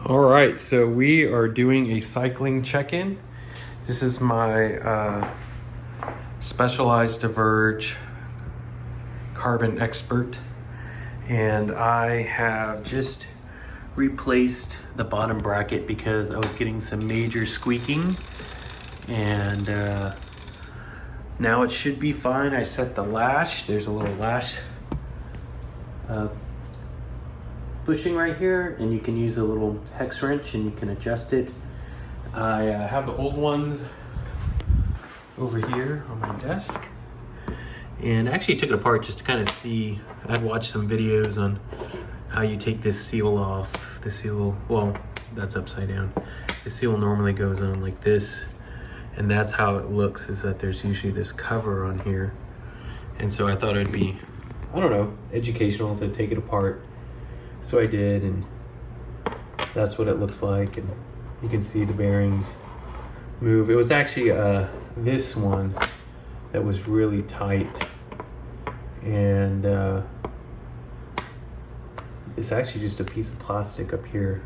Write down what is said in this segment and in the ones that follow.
All right, so we are doing a cycling check-in. This is my Specialized Diverge Carbon Expert, and I have just replaced the bottom bracket because I was getting some major squeaking, and now it should be fine. I set the lash. There's a little lash bushing right here, and you can use a little hex wrench and you can adjust it. I have the old ones over here on my desk, and I actually took it apart just to kind of see. I'd watched some videos on how you take this seal off. The seal, well, that's upside down. The seal normally goes on like this, and that's how it looks, is that there's usually this cover on here. And so I thought it'd be, I don't know, educational to take it apart. So I did, and that's what it looks like, and you can see the bearings move. It was actually this one that was really tight, and it's actually just a piece of plastic up here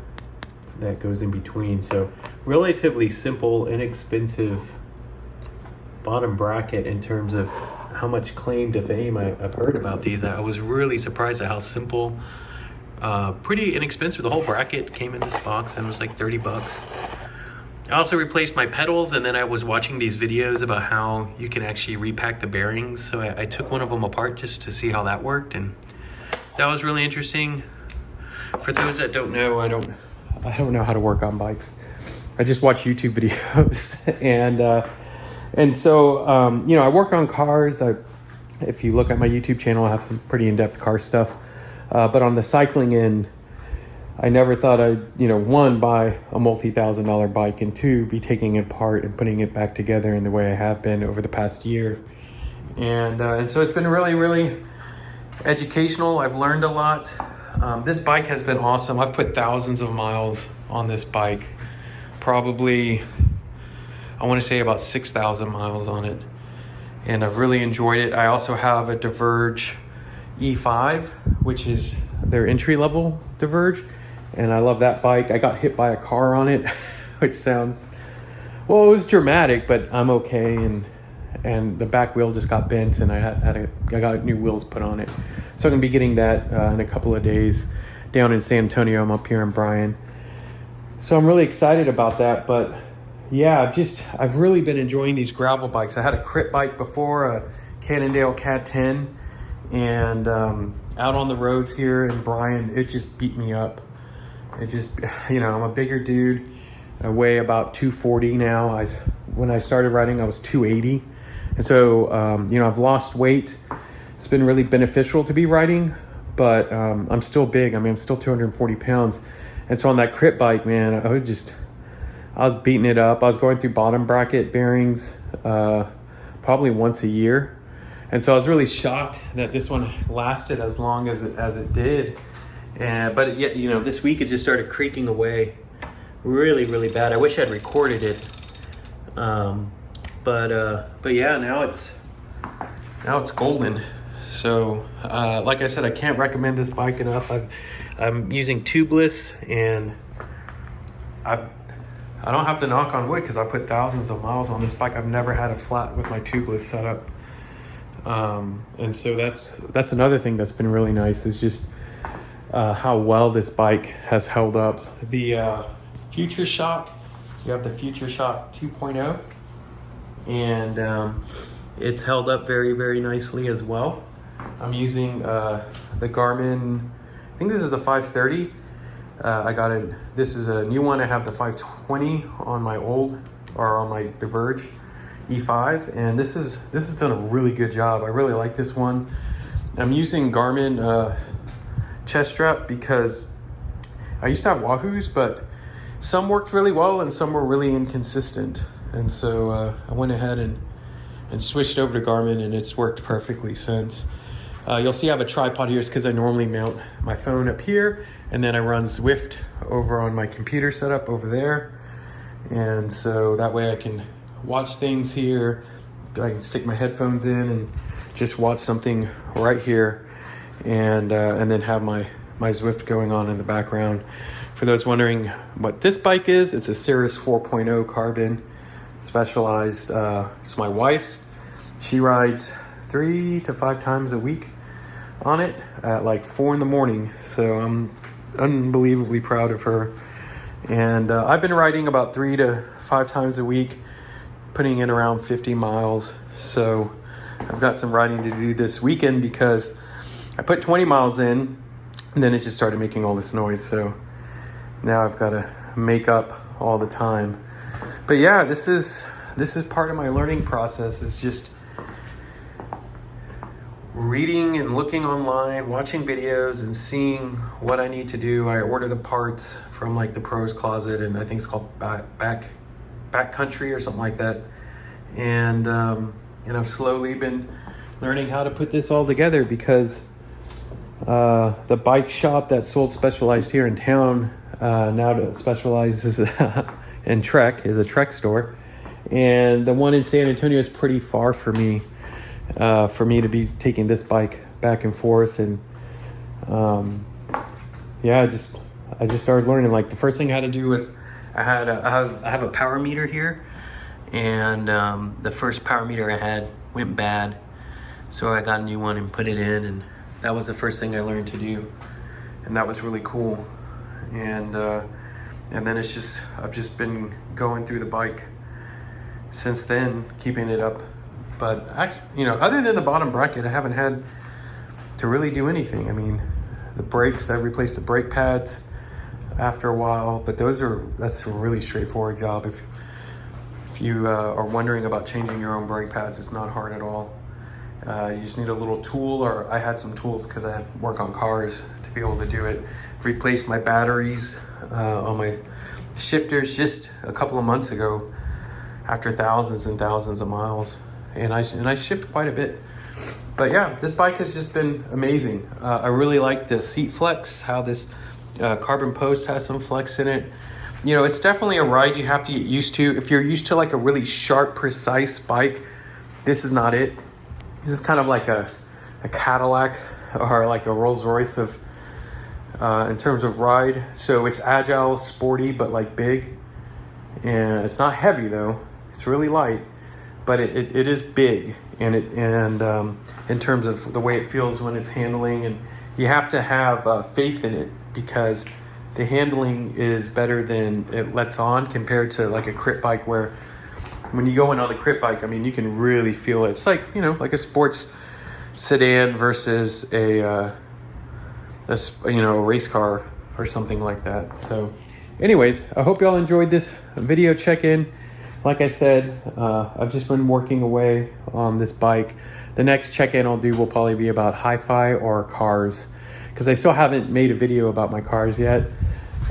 that goes in between. So relatively simple, inexpensive bottom bracket in terms of how much claim to fame I've heard about these. I was really surprised at how simple, pretty inexpensive. The whole bracket came in this box and it was like 30 bucks. I also replaced my pedals, and then I was watching these videos about how you can actually repack the bearings. So I took one of them apart just to see how that worked, and that was really interesting. For those that don't know, I don't know how to work on bikes. I just watch YouTube videos, and so you know, I work on cars. If you look at my YouTube channel, I have some pretty in-depth car stuff. But on the cycling end, I never thought I'd, one, buy a multi-$1,000 bike, and two, be taking it apart and putting it back together in the way I have been over the past year. And so it's been really, really educational. I've learned a lot. This bike has been awesome. I've put thousands of miles on this bike. Probably, I want to say about 6,000 miles on it. And I've really enjoyed it. I also have a Diverge E5, which is their entry-level Diverge, and I love that bike. I got hit by a car on it, which sounds, well, it was dramatic, but I'm okay. And the back wheel just got bent, and I got new wheels put on it. So I'm gonna be getting that in a couple of days down in San Antonio. I'm up here in Bryan, so I'm really excited about that. But yeah, I've really been enjoying these gravel bikes. I had a crit bike before, a Cannondale Cat 10, and out on the roads here in Bryan, it just beat me up. It just, I'm a bigger dude. I weigh about 240 now. When I started riding, I was 280. And so, I've lost weight. It's been really beneficial to be riding, but I'm still big. I mean, I'm still 240 pounds. And so on that crit bike, man, I was beating it up. I was going through bottom bracket bearings probably once a year. And so I was really shocked that this one lasted as long as it did. But yet, this week it just started creaking away really, really bad. I wish I'd recorded it. But yeah, now it's golden. So like I said, I can't recommend this bike enough. I'm using tubeless, and I don't have to knock on wood because I put thousands of miles on this bike. I've never had a flat with my tubeless setup. And so that's another thing that's been really nice, is just how well this bike has held up. The Future Shock, you have the Future Shock 2.0, and it's held up very, very nicely as well. I'm using the Garmin, I think this is the 530. I got it, this is a new one. I have the 520 on my on my Diverge E5, and this has done a really good job. I really like this one. I'm using Garmin chest strap because I used to have Wahoos, but some worked really well and some were really inconsistent. And so I went ahead and switched over to Garmin, and it's worked perfectly since. You'll see I have a tripod here. It's because I normally mount my phone up here, and then I run Zwift over on my computer setup over there. And so that way I can watch things here. I can stick my headphones in and just watch something right here, and then have my Zwift going on in the background For those wondering what this bike is, it's a Cirrus 4.0 carbon specialized. It's my wife's. She rides 3 to 5 times a week on it at like 4 in the morning. So I'm unbelievably proud of her. And I've been riding about 3 to 5 times a week, putting in around 50 miles. So I've got some riding to do this weekend because I put 20 miles in and then it just started making all this noise. So now I've got to make up all the time. But yeah, this is part of my learning process, is just reading and looking online, watching videos and seeing what I need to do. I order the parts from like the Pros Closet, and I think it's called Back Country or something like that. And I've slowly been learning how to put this all together because the bike shop that sold Specialized here in town now specializes in Trek, is a Trek store. And the one in San Antonio is pretty far for me to be taking this bike back and forth. And I just started learning. Like the first thing I had to do was I have a power meter here, and the first power meter I had went bad, so I got a new one and put it in, and that was the first thing I learned to do, and that was really cool. And then I've just been going through the bike since then, keeping it up. But other than the bottom bracket, I haven't had to really do anything. I mean, the brakes, I replaced the brake pads after a while, but that's a really straightforward job. If you are wondering about changing your own brake pads, it's not hard at all. You just need a little tool, or I had some tools because I had work on cars to be able to do it. Replaced my batteries on my shifters just a couple of months ago after thousands and thousands of miles. And I shift quite a bit. But yeah, this bike has just been amazing. I really like the seat flex, how this carbon post has some flex in it. It's definitely a ride you have to get used to. If you're used to like a really sharp, precise bike, this is not it. This is kind of like a Cadillac or like a Rolls Royce of in terms of ride. So it's agile, sporty, but like big. And it's not heavy though. It's really light. But it is big, and in terms of the way it feels when it's handling, and you have to have faith in it because the handling is better than it lets on compared to like a crit bike, where when you go in on a crit bike, I mean, you can really feel it. It's like like a sports sedan versus a race car or something like that. So, anyways, I hope y'all enjoyed this video check-in. Like I said, I've just been working away on this bike. The next check-in I'll do will probably be about hi-fi or cars, because I still haven't made a video about my cars yet.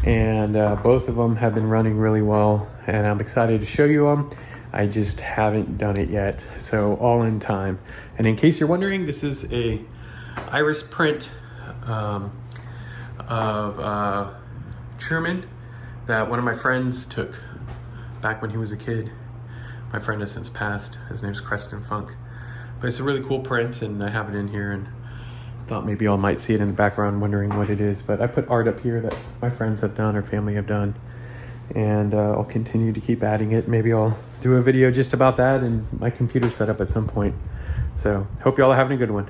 And both of them have been running really well, and I'm excited to show you them. I just haven't done it yet, so all in time. And in case you're wondering, this is a iris print of Truman that one of my friends took back when he was a kid. My friend has since passed. His name's Creston Funk. But it's a really cool print, and I have it in here, and thought maybe y'all might see it in the background wondering what it is. But I put art up here that my friends have done or family have done, and I'll continue to keep adding it. Maybe I'll do a video just about that and my computer setup at some point. So hope y'all are having a good one.